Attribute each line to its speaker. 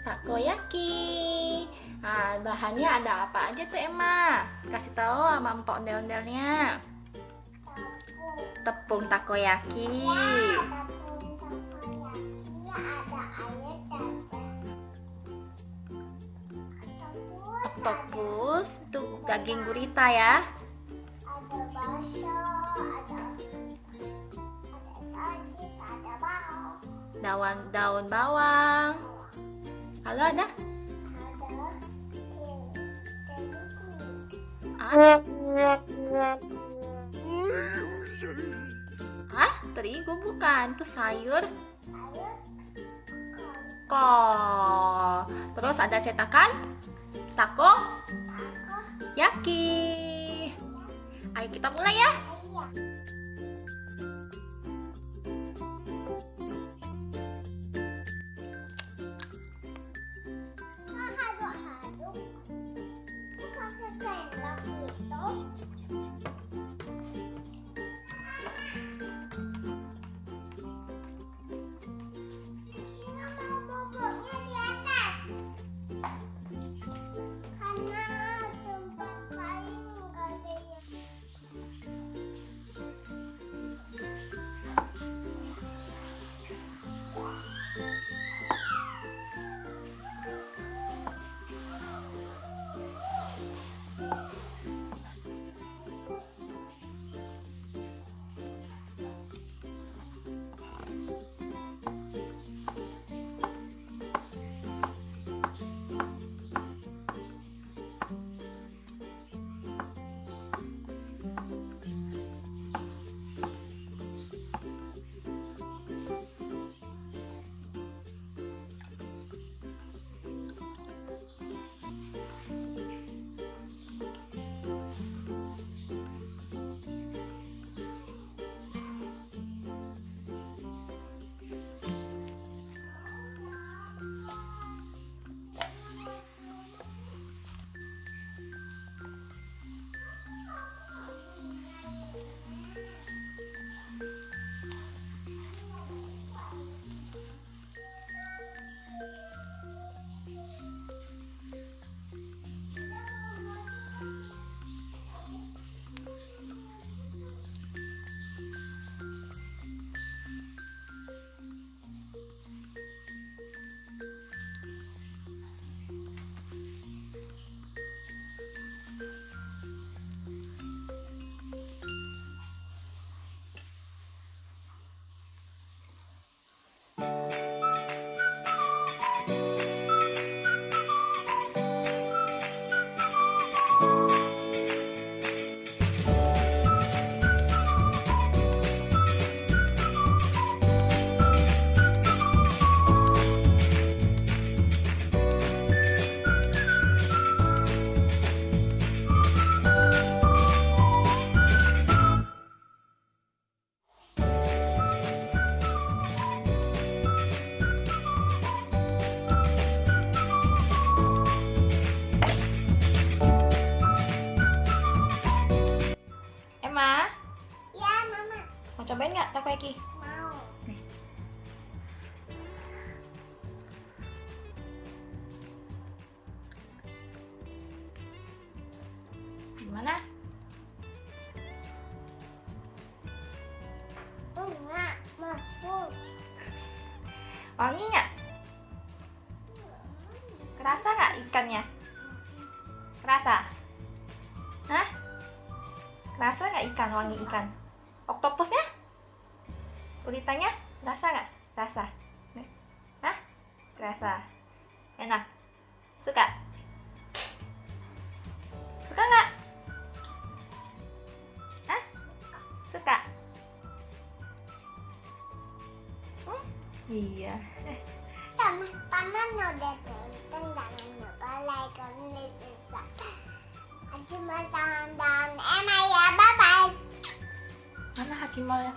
Speaker 1: takoyaki. Nah, bahannya ada apa aja tuh Emma? Kasih tahu sama empok ondel-ondelnya. Tepung takoyaki. Octopus itu daging gurita ya.
Speaker 2: Ada bakso, ada sosis, ada bawang.
Speaker 1: Daun bawang. Lalu ada? Terigu bukan, itu sayur kol. Terus ada cetakan takoyaki. Ayo kita mulai ya.
Speaker 2: Aduk-aduk. Pakai sendok gitu.
Speaker 1: Emma,
Speaker 2: Ya, Mama.
Speaker 1: mau cobain nggak takoyaki?
Speaker 2: Mau.
Speaker 1: Nih. Gimana?
Speaker 2: Enggak, masuk.
Speaker 1: Wangi nggak? Kerasa nggak ikannya? Kerasa? Hah? Kerasa nggak ikan, wangi ikan? Oktopusnya? Guritanya? Kerasa nggak? Kerasa? Hah? Kerasa? Enak? Suka? Suka nggak? Hah? Suka? Iya.
Speaker 2: Teman-teman udah tonton, jangan lupa like, comment, subscribe. Cuma dan Emma ya, bye-bye.
Speaker 1: Mana Hachimal ya?